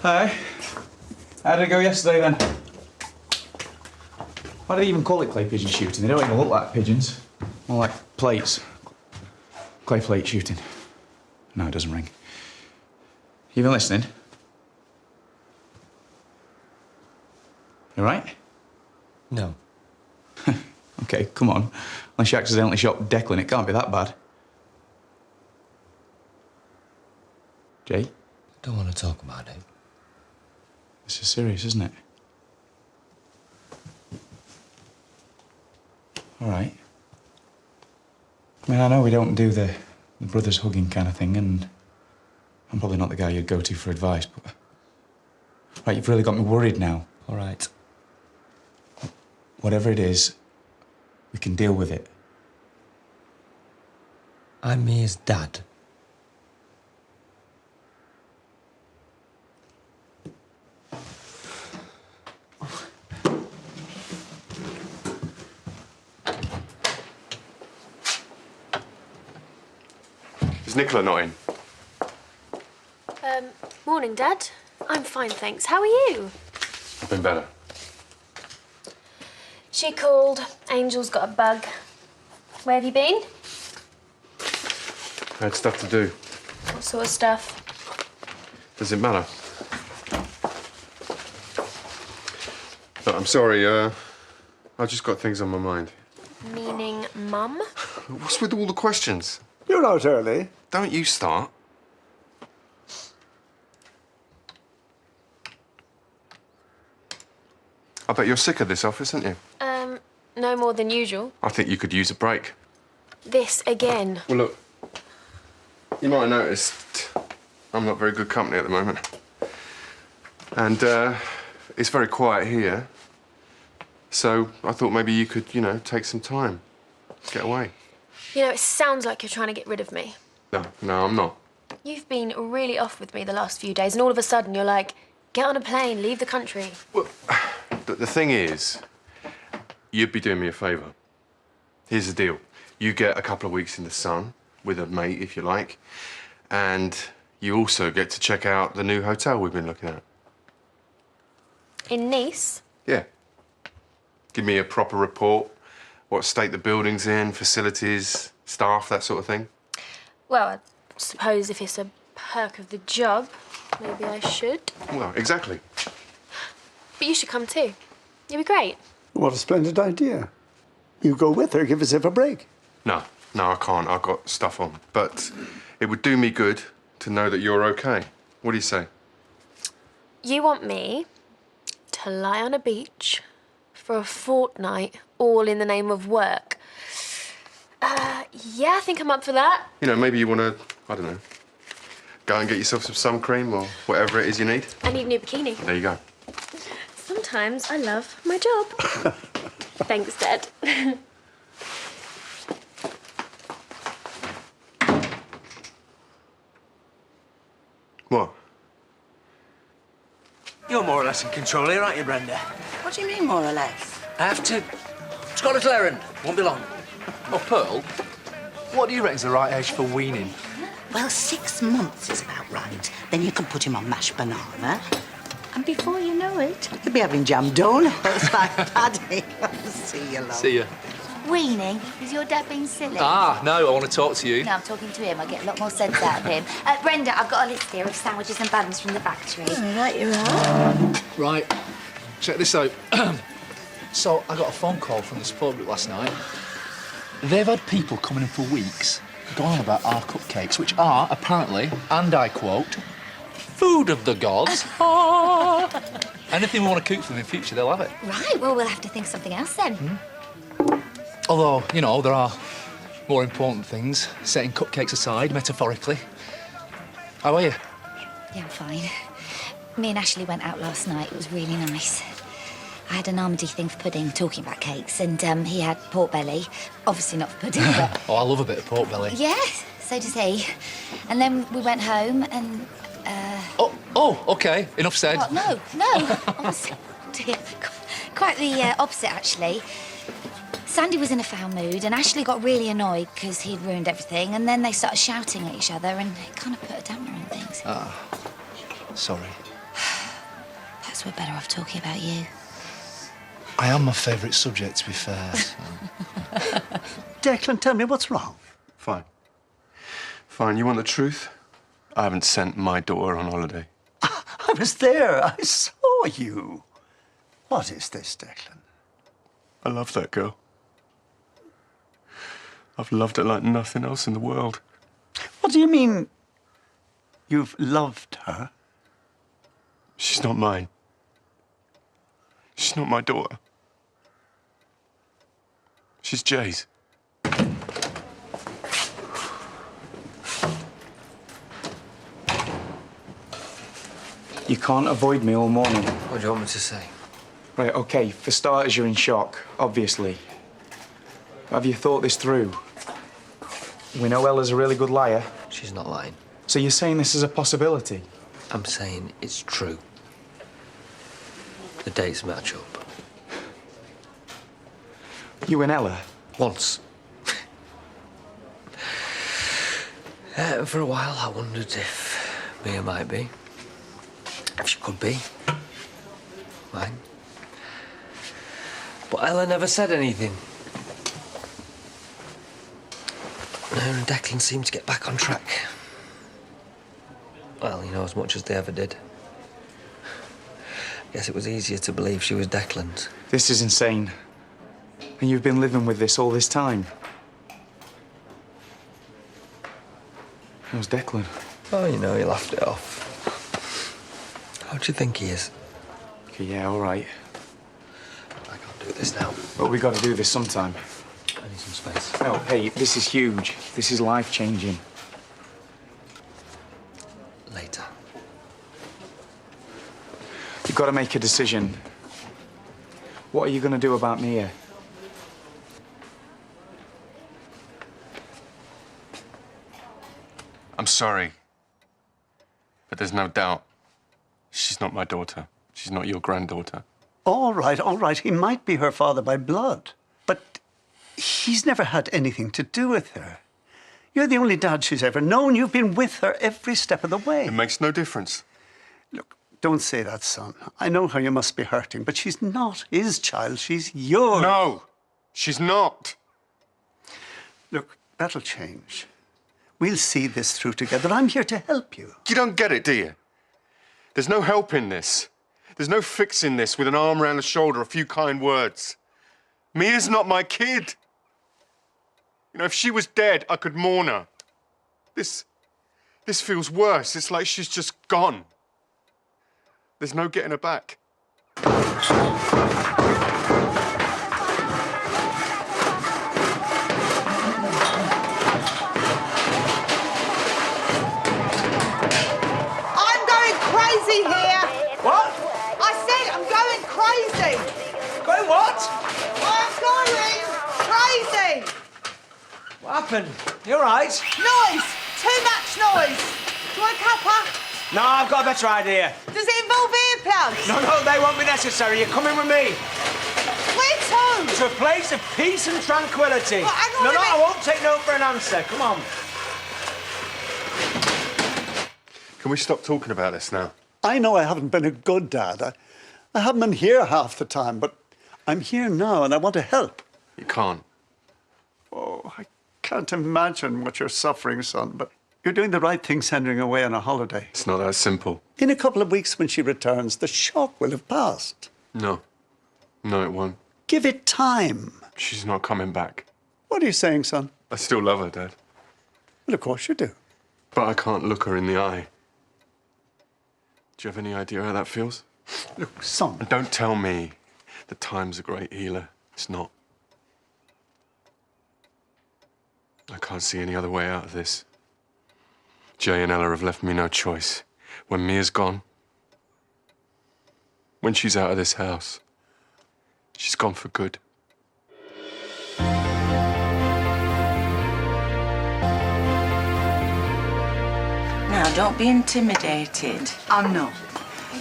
Hi. How did it go yesterday then? Why do they even call it clay pigeon shooting? They don't even look like pigeons. More like plates. Clay plate shooting. No, it doesn't ring. You been listening? You right? No. Okay, come on. Unless you accidentally shot Declan, it can't be that bad. Jay? Don't want to talk about it. This is serious, isn't it? All right. I mean, I know we don't do the brothers hugging kind of thing, and I'm probably not the guy you'd go to for advice, but... Right, you've really got me worried now. All right. Whatever it is, we can deal with it. I'm Mia's dad. Is Nicola not in? Morning, Dad. I'm fine, thanks. How are you? I've been better. She called. Angel's got a bug. Where have you been? I had stuff to do. What sort of stuff? Does it matter? Look, I'm sorry, I just got things on my mind. Meaning Mum? What's with all the questions? You're out early. Don't you start. I bet you're sick of this office, aren't you? No more than usual. I think you could use a break. This again. Well, look, you might have noticed I'm not very good company at the moment. And it's very quiet here. So I thought maybe you could, you know, take some time. Get away. You know, it sounds like you're trying to get rid of me. No, I'm not. You've been really off with me the last few days, and all of a sudden you're like, get on a plane, leave the country. Well, the thing is, you'd be doing me a favour. Here's the deal. You get a couple of weeks in the sun with a mate, if you like, and you also get to check out the new hotel we've been looking at. In Nice? Yeah. Give me a proper report, what state the building's in, facilities, staff, that sort of thing. Well, I suppose if it's a perk of the job, maybe I should. Well, exactly. But you should come too. You'd be great. What a splendid idea. You go with her, give yourself a break. No, I can't. I've got stuff on. But it would do me good to know that you're okay. What do you say? You want me to lie on a beach for a fortnight, all in the name of work? Yeah, I think I'm up for that. You know, maybe you want to, I don't know, go and get yourself some sun cream or whatever it is you need. I need a new bikini. There you go. Sometimes I love my job. Thanks, Dad. What? You're more or less in control here, aren't you, Brenda? What do you mean, more or less? I have to. It's got a little errand. Won't be long. Oh, Pearl, what do you reckon's the right age for weaning? Well, 6 months is about right. Then you can put him on mashed banana. And before you know it, he'll be having jam donuts like Paddy. See you, love. See ya. Weaning? Is your dad being silly? Ah, no, I want to talk to you. No, I'm talking to him. I get a lot more sense out of him. Brenda, I've got a list here of sandwiches and buns from the factory. Oh, right you are. Right, check this out. So, I got a phone call from the support group last night. They've had people coming in for weeks going on about our cupcakes, which are, apparently, and I quote, food of the gods. Anything we want to cook for them in future, they'll have it. Right, well, we'll have to think of something else then. Although, you know, there are more important things, setting cupcakes aside, metaphorically. How are you? Yeah, I'm fine. Me and Ashley went out last night. It was really nice. I had an Armady thing for pudding, talking about cakes, and he had pork belly. Obviously not for pudding, but... Oh, I love a bit of pork belly. Yeah, so does he. And then we went home and... Oh, OK. Enough said. Oh, no. Honestly, dear. Quite the opposite, actually. Sandy was in a foul mood, and Ashley got really annoyed because he'd ruined everything, and then they started shouting at each other, and it kind of put a damper on things. Sorry. Perhaps we're better off talking about you. I am my favourite subject, to be fair. Declan, tell me what's wrong. Fine. Fine, you want the truth? I haven't sent my daughter on holiday. I was there. I saw you. What is this, Declan? I love that girl. I've loved her like nothing else in the world. What do you mean you've loved her? She's not mine. She's not my daughter. She's Jay's. You can't avoid me all morning. What do you want me to say? Right, okay, for starters, you're in shock, obviously. Have you thought this through? We know Ella's a really good liar. She's not lying. So you're saying this is a possibility? I'm saying it's true. The dates match up. You and Ella? Once. For a while, I wondered if Mia might be. If she could be. Mine. But Ella never said anything. Her and Declan seemed to get back on track. Well, you know, as much as they ever did. I guess it was easier to believe she was Declan's. This is insane. And you've been living with this all this time. How's Declan? Oh, you know, he laughed it off. How do you think he is? Okay, yeah, all right. I can't do this now. But we got to do this sometime. I need some space. Oh, hey, this is huge. This is life-changing. Later. You've got to make a decision. What are you going to do about Mia? I'm sorry. But there's no doubt. She's not my daughter. She's not your granddaughter. All right. He might be her father by blood, but he's never had anything to do with her. You're the only dad she's ever known. You've been with her every step of the way. It makes no difference. Look, don't say that, son. I know how you must be hurting, but she's not his child. She's yours. No, she's not. Look, that'll change. We'll see this through together. I'm here to help you. You don't get it, do you? There's no help in this. There's no fixing this with an arm around the shoulder, a few kind words. Mia's not my kid. You know, if she was dead, I could mourn her. This feels worse. It's like she's just gone. There's no getting her back. Here. What? I said I'm going crazy. Going what? I'm going crazy. What happened? You all right? Noise. Too much noise. Do you want a cuppa? No, I've got a better idea. Does it involve earplugs? No, they won't be necessary. You're coming with me. Where to? To a place of peace and tranquility. Well, hang on a No, minute. I won't take no for an answer. Come on. Can we stop talking about this now? I know I haven't been a good dad. I haven't been here half the time, but I'm here now and I want to help. You can't. Oh, I can't imagine what you're suffering, son, but you're doing the right thing sending her away on a holiday. It's not that simple. In a couple of weeks when she returns, the shock will have passed. No. No, it won't. Give it time. She's not coming back. What are you saying, son? I still love her, Dad. Well, of course you do. But I can't look her in the eye. Do you have any idea how that feels? Look, son. And don't tell me that time's a great healer. It's not. I can't see any other way out of this. Jay and Ella have left me no choice. When Mia's gone, when she's out of this house, she's gone for good. Now, don't be intimidated. I'm not.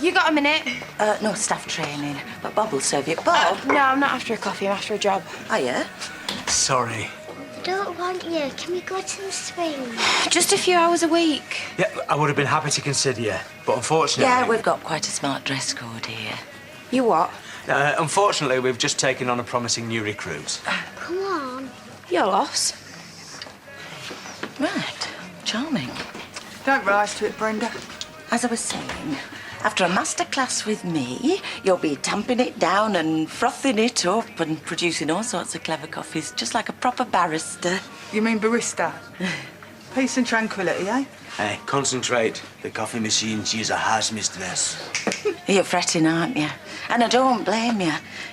You got a minute? No staff training, but Bob will serve you. Bob? No, I'm not after a coffee. I'm after a job. Are you? Sorry. don't want you. Can we go to the swing? Just a few hours a week. Yeah, I would have been happy to consider you, but unfortunately... Yeah, we've got quite a smart dress code here. You what? Unfortunately, we've just taken on a promising new recruit. Come on. Your loss. Right. Charming. Don't rise to it, Brenda. As I was saying, after a master class with me, you'll be tamping it down and frothing it up and producing all sorts of clever coffees, just like a proper barrister. You mean barista? Peace and tranquility, eh? Hey, concentrate. The coffee machine, she's a house mistress. You're fretting, aren't you? And I don't blame you.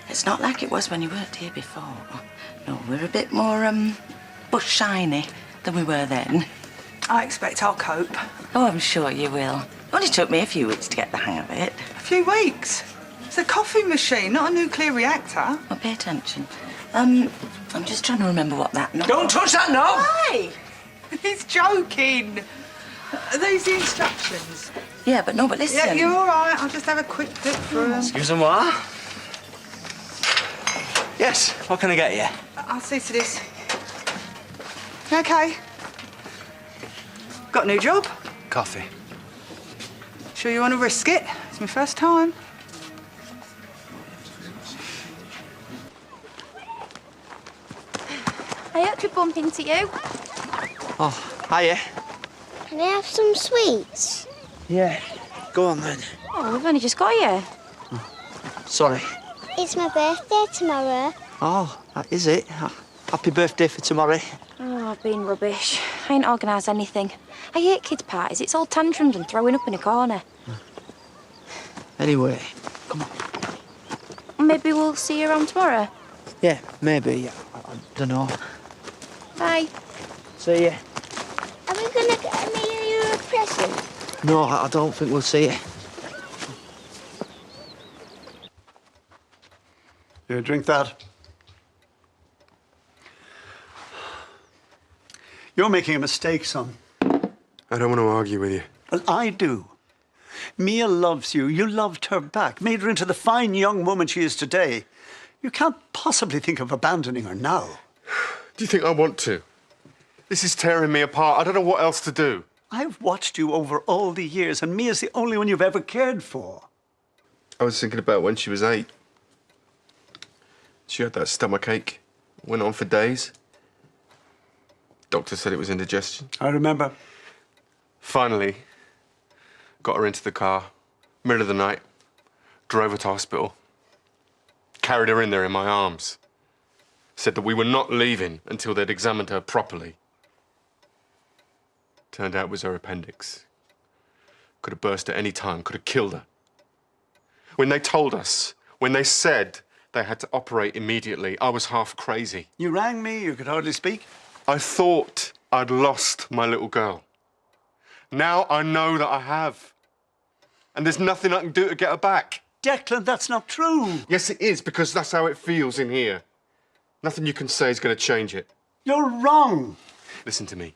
It's not like it was when you worked here before. No, we're a bit more, bush shiny than we were then. I expect I'll cope. Oh, I'm sure you will. It only took me a few weeks to get the hang of it. A few weeks? It's a coffee machine, not a nuclear reactor. Well, pay attention. I'm just trying to remember what that knob... Don't touch that knob! Why? He's joking. Are these the instructions? Yeah, but listen. Yeah, you're all right. I'll just have a quick look through them. Excusez-moi. Yes, what can I get you? I'll see to this. You okay? Got a new job? Coffee. Sure you want to risk it? It's my first time. I hope to bump into you. Oh, hiya. Can I have some sweets? Yeah, go on then. Oh, we've only just got here. Sorry. It's my birthday tomorrow. Oh, is it? Happy birthday for tomorrow. Oh, I've been rubbish. I ain't organised anything. I hate kids' parties. It's all tantrums and throwing up in a corner. Anyway, Maybe we'll see you around tomorrow. yeah, maybe. I don't know. Bye. See ya. Are we gonna get me a present? No, I don't think we'll see you. Here, drink that. You're making a mistake, son. I don't want to argue with you. Well, I do. Mia loves you. You loved her back, made her into the fine young woman she is today. You can't possibly think of abandoning her now. Do you think I want to? This is tearing me apart. I don't know what else to do. I've watched you over all the years, and Mia's the only one you've ever cared for. I was thinking about when she was 8. She had that stomachache. Went on for days. Doctor said it was indigestion. I remember. Finally, got her into the car, middle of the night, drove her to hospital, carried her in there in my arms, said that we were not leaving until they'd examined her properly. Turned out it was her appendix. Could have burst at any time, could have killed her. When they told us, when they said they had to operate immediately, I was half crazy. You rang me, you could hardly speak. I thought I'd lost my little girl. Now I know that I have. And there's nothing I can do to get her back. Declan, that's not true. Yes, it is, because that's how it feels in here. Nothing you can say is going to change it. You're wrong. Listen to me.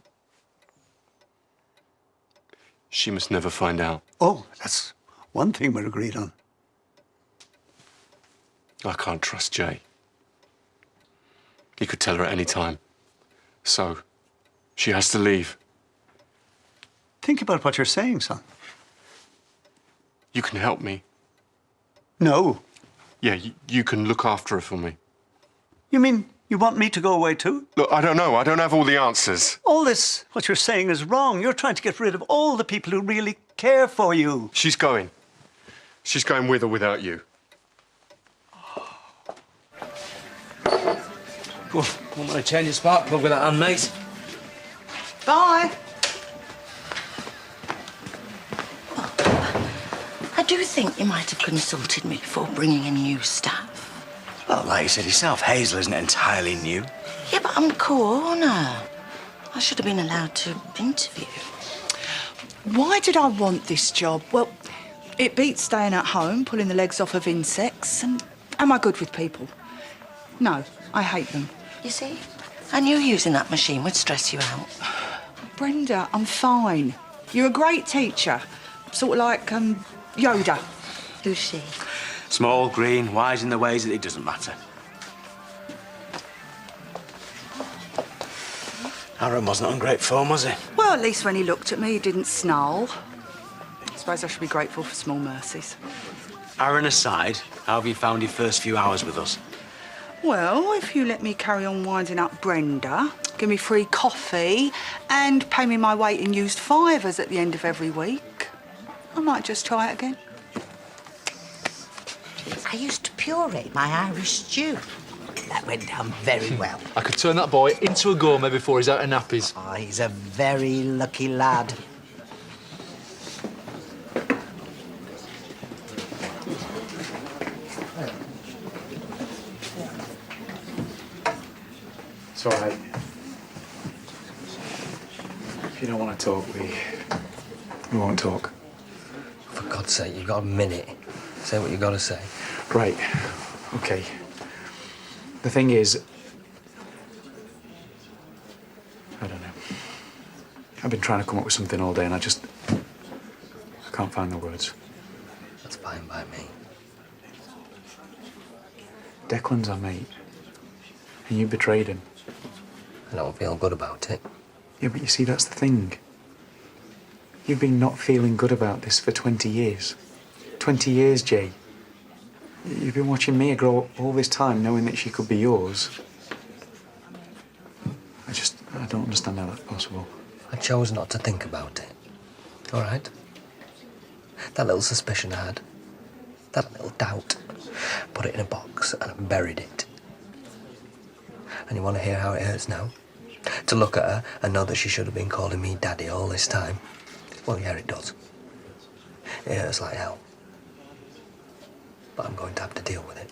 She must never find out. Oh, that's one thing we're agreed on. I can't trust Jay. He could tell her at any time. So, she has to leave. Think about what you're saying, son. You can help me. No. Yeah, you can look after her for me. You mean you want me to go away too? Look, I don't know. I don't have all the answers. All this, what you're saying, is wrong. You're trying to get rid of all the people who really care for you. She's going. She's going with or without you. Go on, want me to change the spark plug with that hand, mate? Bye. I do think you might have consulted me before bringing in new staff. Well, like you said yourself, Hazel isn't entirely new. Yeah, but I'm co-owner. I should have been allowed to interview. Why did I want this job? Well, it beats staying at home, pulling the legs off of insects, and am I good with people? No, I hate them. You see? I knew using that machine would stress you out. Brenda, I'm fine. You're a great teacher. Sort of like, Yoda. Who's she? Small, green, wise in the ways that it doesn't matter. Aaron wasn't on great form, was he? Well, at least when he looked at me, he didn't snarl. I suppose I should be grateful for small mercies. Aaron aside, how have you found your first few hours with us? Well, if you let me carry on winding up Brenda, give me free coffee, and pay me my weight in used fivers at the end of every week, I might just try it again. I used to puree my Irish stew. That went down very well. I could turn that boy into a gourmet before he's out of nappies. Oh, he's a very lucky lad. It's all right. If you don't want to talk, we won't talk. For God's sake, you've got a minute. Say what you got to say. Right. Okay. The thing is, I don't know. I've been trying to come up with something all day, and I can't find the words. That's fine by me. Declan's our mate, and you betrayed him. I don't feel good about it. Yeah, but you see, that's the thing. You've been not feeling good about this for 20 years. 20 years, Jay. You've been watching Mia grow up all this time knowing that she could be yours. I don't understand how that's possible. I chose not to think about it. All right? That little suspicion I had, that little doubt, put it in a box and I buried it. And you want to hear how it hurts now? To look at her and know that she should have been calling me Daddy all this time? Well, yeah, it does. It hurts like hell. But I'm going to have to deal with it.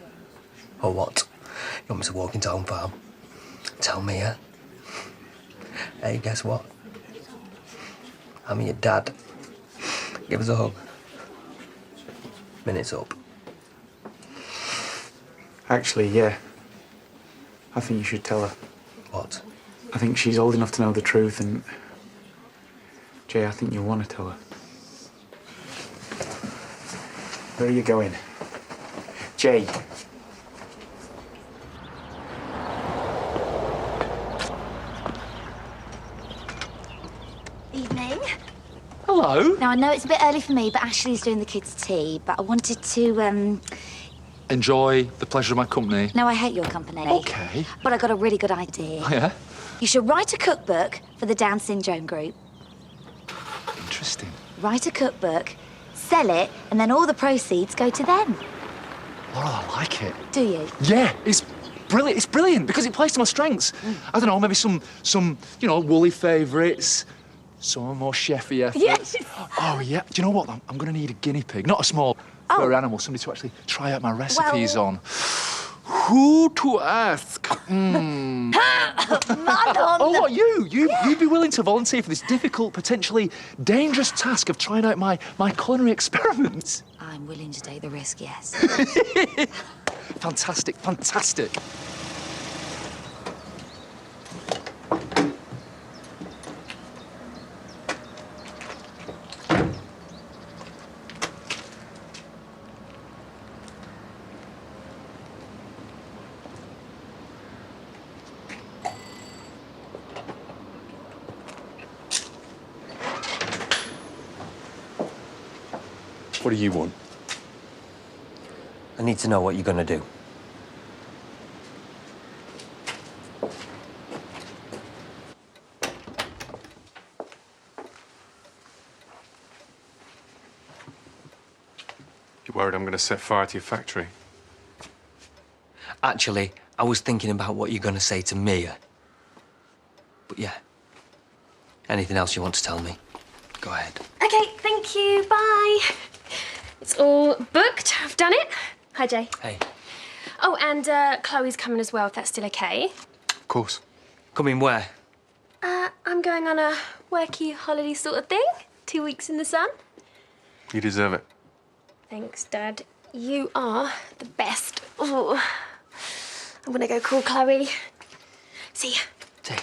Or what? You want me to walk into Home Farm? Tell Mia? Hey, guess what? I'm your dad. Give us a hug. Minute's up. Actually, yeah. I think you should tell her. What? I think she's old enough to know the truth, and Jay, I think you want to tell her. Where are you going? Jay. Evening. Hello. Now, I know it's a bit early for me, but Ashley's doing the kids' tea. But I wanted to, Enjoy the pleasure of my company. No, I hate your company. Okay. But I got a really good idea. Oh, yeah? You should write a cookbook for the Down syndrome group. Interesting. Write a cookbook, sell it, and then all the proceeds go to them. Laura, I like it. Do you? Yeah, it's brilliant. It's brilliant because it plays to my strengths. I don't know, maybe some woolly favourites, some more chefy efforts. Yes. Oh, yeah. Do you know what? I'm going to need a guinea pig, not a small fur animal, somebody to actually try out my recipes on. Who to ask? Madam! Oh, what, you? You'd be willing to volunteer for this difficult, potentially dangerous task of trying out my culinary experiments? I'm willing to take the risk, yes. Fantastic, fantastic. What do you want? I need to know what you're going to do. You worried I'm going to set fire to your factory? Actually, I was thinking about what you're going to say to Mia. But yeah. Anything else you want to tell me? Go ahead. Okay, thank you. Bye. It's all booked. I've done it. Hi, Jay. Hey. Oh, and Chloe's coming as well, if that's still okay. Of course. Coming where? I'm going on a worky holiday sort of thing. 2 weeks in the sun. You deserve it. Thanks, Dad. You are the best. Ooh. I'm gonna go call Chloe. See ya. Say.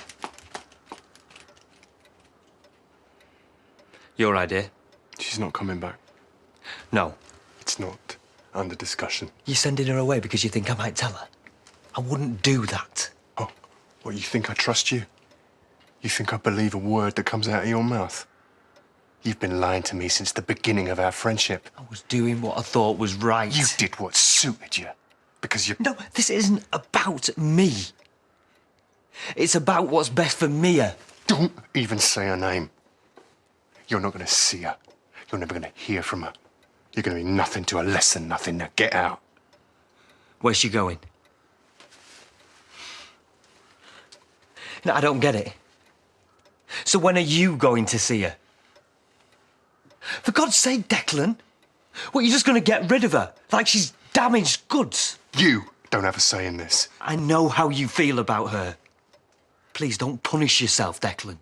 Your idea? She's not coming back. No. It's not under discussion. You're sending her away because you think I might tell her? I wouldn't do that. Oh, what, you think I trust you? You think I believe a word that comes out of your mouth? You've been lying to me since the beginning of our friendship. I was doing what I thought was right. You did what suited you. Because you... No, this isn't about me. It's about what's best for Mia. Don't even say her name. You're not going to see her. You're never going to hear from her. You're going to be nothing to her, less than nothing. Now get out. Where's she going? No, I don't get it. So when are you going to see her? For God's sake, Declan. What, you're just going to get rid of her? Like she's damaged goods? You don't have a say in this. I know how you feel about her. Please don't punish yourself, Declan.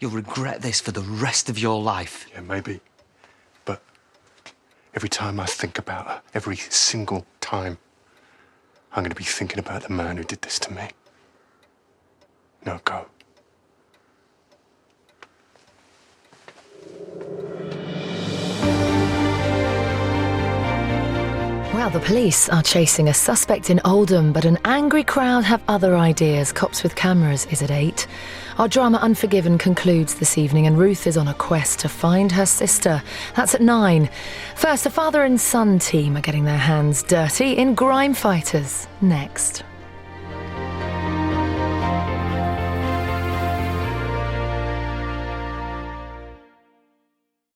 You'll regret this for the rest of your life. Yeah, maybe. But every time I think about her, every single time, I'm going to be thinking about the man who did this to me. Now go. Well, the police are chasing a suspect in Oldham, but an angry crowd have other ideas. Cops with Cameras is at 8. Our drama Unforgiven concludes this evening, and Ruth is on a quest to find her sister. That's at 9. First, a father and son team are getting their hands dirty in Grime Fighters. Next.